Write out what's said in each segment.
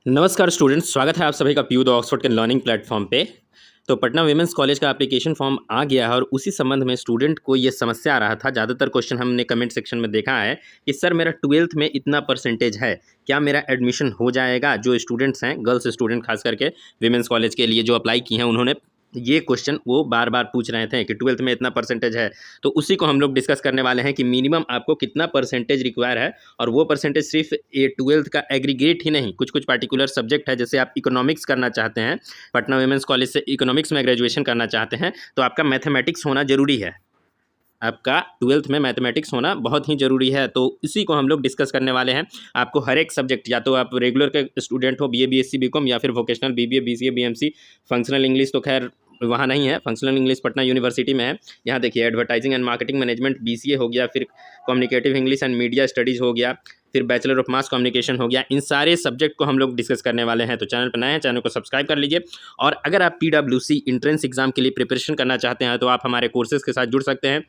नमस्कार स्टूडेंट्स, स्वागत है आप सभी का पीयू द ऑक्सफोर्ड के लर्निंग प्लेटफॉर्म पे। तो पटना वीमेंस कॉलेज का एप्लीकेशन फॉर्म आ गया है और उसी संबंध में स्टूडेंट को ये समस्या आ रहा था। ज़्यादातर क्वेश्चन हमने कमेंट सेक्शन में देखा है कि सर मेरा 12th में इतना परसेंटेज है, क्या मेरा एडमिशन हो जाएगा। जो स्टूडेंट्स हैं, गर्ल्स स्टूडेंट खास करके वीमेंस कॉलेज के लिए जो अप्लाई किए हैं, उन्होंने ये क्वेश्चन वो बार बार पूछ रहे थे कि 12th में इतना परसेंटेज है। तो उसी को हम लोग डिस्कस करने वाले हैं कि मिनिमम आपको कितना परसेंटेज रिक्वायर है। और वो परसेंटेज सिर्फ ये 12th का एग्रीगेट ही नहीं, कुछ कुछ पार्टिकुलर सब्जेक्ट है। जैसे आप इकोनॉमिक्स करना चाहते हैं, पटना वीमेंस कॉलेज से इकोनॉमिक्स में ग्रेजुएशन करना चाहते हैं, तो आपका मैथमेटिक्स होना जरूरी है। आपका 12th में मैथमेटिक्स होना बहुत ही ज़रूरी है। तो इसी को हम लोग डिस्कस करने वाले हैं। आपको हर एक सब्जेक्ट, या तो आप रेगुलर के स्टूडेंट हो, बीए बीएससी बीकॉम, या फिर vocational BBA BCA BMC, functional English तो खैर वहाँ नहीं है, फंक्शनल इंग्लिश पटना यूनिवर्सिटी में है। यहाँ देखिए, advertising and marketing management BCA हो गया, फिर communicative English and media studies हो गया, फिर बैचलर ऑफ मास कम्युनिकेशन हो गया। इन सारे सब्जेक्ट को हम लोग डिस्कस करने वाले हैं। तो चैनल पर नए हैं, चैनल को सब्सक्राइब कर लीजिए। और अगर आप पीडब्ल्यूसी एंट्रेंस एग्जाम के लिए प्रिपरेशन करना चाहते हैं तो आप हमारे कोर्सेज के साथ जुड़ सकते हैं।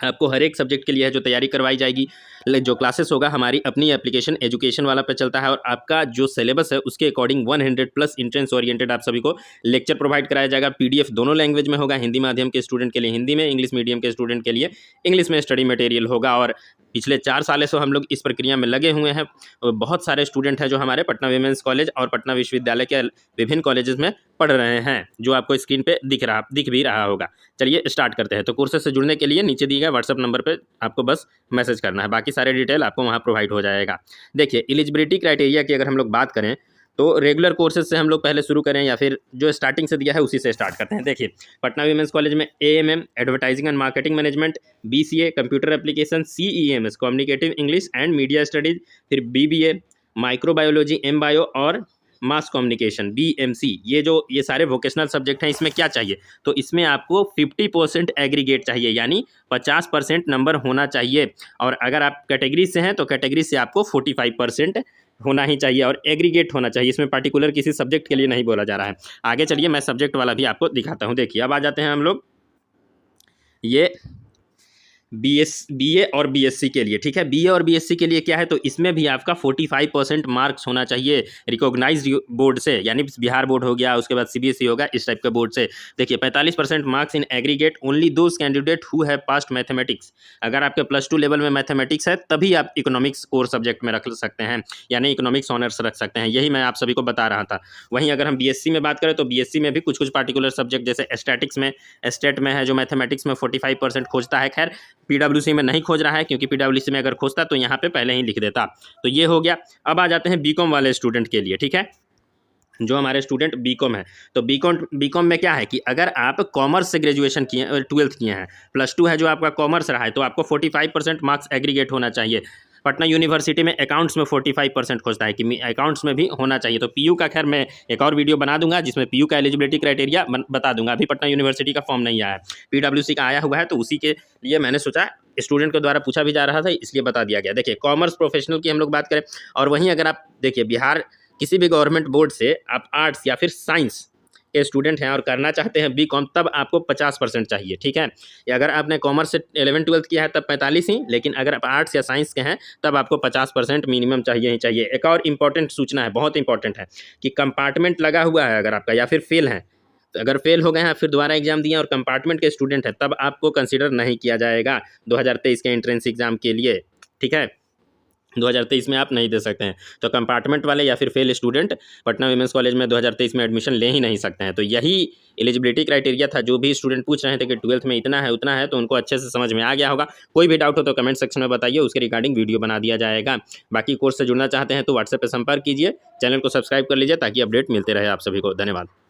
आपको हर एक सब्जेक्ट के लिए है जो तैयारी करवाई जाएगी। जो क्लासेस होगा हमारी अपनी एप्लीकेशन एजुकेशन वाला पे चलता है, और आपका जो सिलेबस है उसके अकॉर्डिंग 100+ इंट्रेंस ओरिएंटेड आप सभी को लेक्चर प्रोवाइड कराया जाएगा। पीडीएफ दोनों लैंग्वेज में होगा, हिंदी माध्यम के स्टूडेंट के लिए हिंदी में, इंग्लिश मीडियम के स्टूडेंट के लिए इंग्लिश में स्टडी मटेरियल होगा। और पिछले 4 सालों से हम लोग इस प्रक्रिया में लगे हुए हैं। बहुत सारे स्टूडेंट हैं जो हमारे पटना वीमेंस कॉलेज और पटना विश्वविद्यालय के विभिन्न कॉलेजेस में पढ़ रहे हैं, जो आपको स्क्रीन पे दिख भी रहा होगा। चलिए स्टार्ट करते हैं। तो कोर्सेज से जुड़ने के लिए नीचे दिए गए व्हाट्सअप नंबर पे आपको बस मैसेज करना है, बाकी सारे डिटेल आपको वहाँ प्रोवाइड हो जाएगा। देखिए, एलिजिबिलिटी क्राइटेरिया की अगर हम लोग बात करें तो रेगुलर कोर्सेज से हम लोग पहले शुरू करें, या फिर जो स्टार्टिंग से दिया है उसी से स्टार्ट करते हैं। देखिए, पटना वीमेंस कॉलेज में AMM advertising and marketing management, BCA computer application, CEMS communicative English and media studies, फिर बीबीए माइक्रोबायोलॉजी एम बायो और मास कम्युनिकेशन बीएमसी, ये सारे वोकेशनल सब्जेक्ट हैं। इसमें क्या चाहिए, तो इसमें आपको 50% एग्रीगेट चाहिए, यानी 50% नंबर होना चाहिए। और अगर आप कैटेगरी से हैं तो कैटेगरी से आपको 45% होना ही चाहिए, और एग्रीगेट होना चाहिए। इसमें पार्टिकुलर किसी सब्जेक्ट के लिए नहीं बोला जा रहा है। आगे चलिए, मैं सब्जेक्ट वाला भी आपको दिखाता हूँ। देखिए, अब आ जाते हैं हम लोग ये बीए और बीएससी के लिए। ठीक है, बीए और बीएससी के लिए क्या है, तो इसमें भी आपका 45% मार्क्स होना चाहिए रिकॉग्नाइज्ड बोर्ड से, यानी बिहार बोर्ड हो गया, उसके बाद सीबीएसई होगा, इस टाइप के बोर्ड से। देखिए, 45% marks in aggregate only those candidate who have passed mathematics. अगर आपके +2 लेवल में मैथमेटिक्स है तभी आप इकोनॉमिक्स कोर सब्जेक्ट में रख सकते हैं, यानी इकोनॉमिक्स ऑनर्स रख सकते हैं। यही मैं आप सभी को बता रहा था। वहीं अगर हम बीएससी में बात करें तो बीएससी में भी कुछ कुछ पार्टिकुलर सब्जेक्ट, जैसे स्टैटिक्स में, स्टेट में है जो मैथमेटिक्स में 45% खोजता है। खैर, पीडब्ल्यूसी में नहीं खोज रहा है, क्योंकि पीडब्ल्यूसी में अगर खोजता तो यहाँ पे पहले ही लिख देता। तो ये हो गया। अब आ जाते हैं बीकॉम वाले स्टूडेंट के लिए। ठीक है, जो हमारे स्टूडेंट बीकॉम है, तो बीकॉम में क्या है कि अगर आप कॉमर्स से ग्रेजुएशन किए, 12th किए हैं, +2 है जो आपका कॉमर्स रहा है, तो आपको 45% मार्क्स एग्रीगेट होना चाहिए। पटना यूनिवर्सिटी में अकाउंट्स में 45% खोजता है कि अकाउंट्स में भी होना चाहिए। तो पीयू का खैर मैं एक और वीडियो बना दूंगा जिसमें पीयू का एलिजिबिलिटी क्राइटेरिया बता दूंगा। अभी पटना यूनिवर्सिटी का फॉर्म नहीं आया है, पीडब्ल्यूसी का आया हुआ है, तो उसी के लिए मैंने सोचा, स्टूडेंट के द्वारा पूछा भी जा रहा था इसलिए बता दिया गया। देखिए, कॉमर्स प्रोफेशनल की हम लोग बात करें, और वहीं अगर आप देखिए बिहार किसी भी गवर्नमेंट बोर्ड से आप आर्ट्स या फिर साइंस के स्टूडेंट हैं और करना चाहते हैं बीकॉम, तब आपको 50% चाहिए। ठीक है, या अगर आपने कॉमर्स से 11-12 किया है तब 45 ही, लेकिन अगर आप आर्ट्स या साइंस के हैं तब आपको 50% मिनिमम चाहिए ही चाहिए। एक और इंपॉर्टेंट सूचना है, बहुत इंपॉर्टेंट है, कि कंपार्टमेंट लगा हुआ है अगर आपका, या फिर फेल है, तो अगर फेल हो गए हैं फिर दोबारा एग्जाम दिए और कंपार्टमेंट के स्टूडेंट है, तब आपको कंसिडर नहीं किया जाएगा 2023 के एंट्रेंस एग्जाम के लिए। ठीक है, 2023 में आप नहीं दे सकते हैं। तो कंपार्टमेंट वाले या फिर fail student Patna women's college में 2023 में एडमिशन ले ही नहीं सकते हैं। तो यही एलिजिबिलिटी क्राइटेरिया था। जो भी स्टूडेंट पूछ रहे थे कि 12th में इतना है उतना है, तो उनको अच्छे से समझ में आ गया होगा। कोई भी डाउट हो तो कमेंट सेक्शन में बताइए, उसके रिगार्डिंग वीडियो बना दिया जाएगा। बाकी कोर्स से जुड़ना चाहते हैं तो व्हाट्सएप पर संपर्क कीजिए, चैनल को सब्सक्राइब कर लीजिए ताकि अपडेट मिलते रहे आप सभी को। धन्यवाद।